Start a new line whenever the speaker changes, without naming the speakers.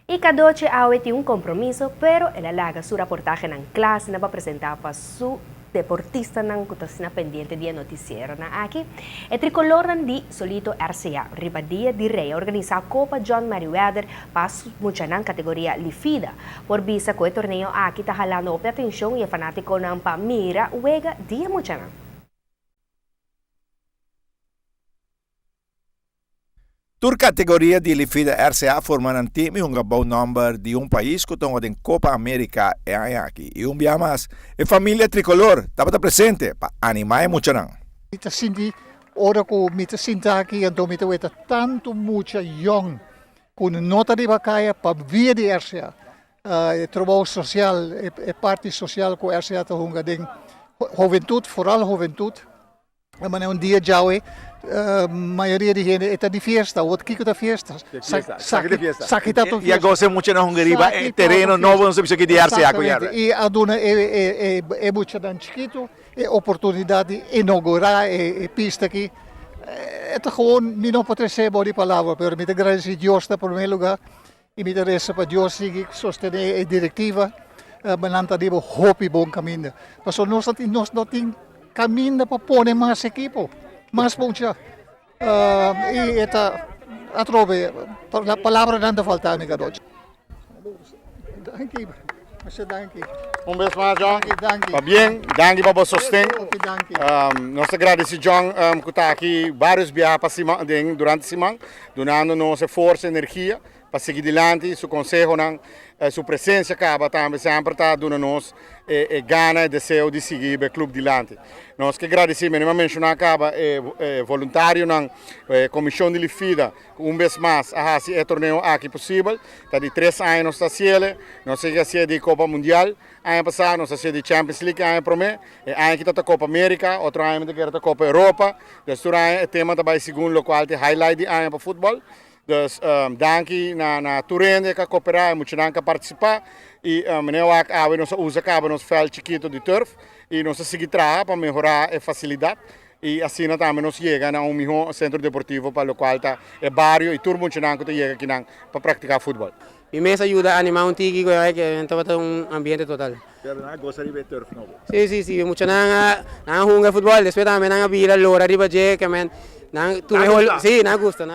Ika-12 awit yung kompromiso pero ilalaga su reportaje ng klase na papresenta pa su deportista ng kutas na pendiente di noticiero na aki. E tricolor di solito RCA, Ribadia di Rey, organiza Copa John Meriwether pas mucha ng kategoria Lifida. Por bisa ko torneo aki tahalano op atensyon yung fanatiko ng Pamira, Wega, dia mucha ng.
Tur categoria di Lifida RCA forman ang team yung gabaw number di un país kutong din Copa America e ayaki. Yung biyamas, e familia tricolor, dapat presente pa animay mucha nang.
Mita sindi, ora ko mita sintaki ang domita weta tanto mucha young kun nota di bakaya pa via di RCA. Trabalho social, e parte social ko RCA to hunga ding juventud, vooral juventud. Maar un dia jawe, maioria de gente está de fiesta, outro kiko da fiesta. Sakita to
E agora se mucha na Hungariba, e terreno novo, não sei se de RCA conhece.
E a dona é mucha dan chiquito, é oportunidade de inaugurar a pista aqui. É gewoon, não pode receber de palavra, mas me agradeço a Deus na primeiro lugar, e me agradeço para Deus seguir sostener a diretiva, mananta de hopi bom caminho. Mas nós não temos caminho para pôr mais equipo, mais mucha. E esta atrove, a palavra não falta nega doce. Danke, danke.
Beijo mais, John.
Danke.
Va bem, danke para o sostén.
Danke.
Nós agradecemos, John, que está aqui vários dias durante a semana, donando nossa força e energia para seguir adiante, seu conselho, sua presença acaba também sempre está dando nós gana e desejo de seguir o clube adiante. Nós que agradecemos, não mencionar acaba voluntário na comissão de Lifida, vez mais a esse torneio aqui possível, está de 3 anos está sendo, nós se de Copa Mundial, ano passado nós se de Champions League, ano promê, ano que está Copa América, outro ano que está Copa Europa, deste ano o tema também segundo local de highlight de ano para futebol. Dus danke na Turende que cooperar, muito danke participar e nós usamos nosso veld chiquito de turf e nós seguimos para melhorar a facilidade e assim também nós chegamos a melhor centro deportivo para o qual está é barrio e turbo muito danke que chega aqui para praticar futebol.
Y me ayuda a animar un tiki que entonces un ambiente total.
Pero na gostaria de turf novo.
Sí, mucho nang jugar fútbol, después también nang bira lora riba je que men nang tu mejor, sí, nang gusta.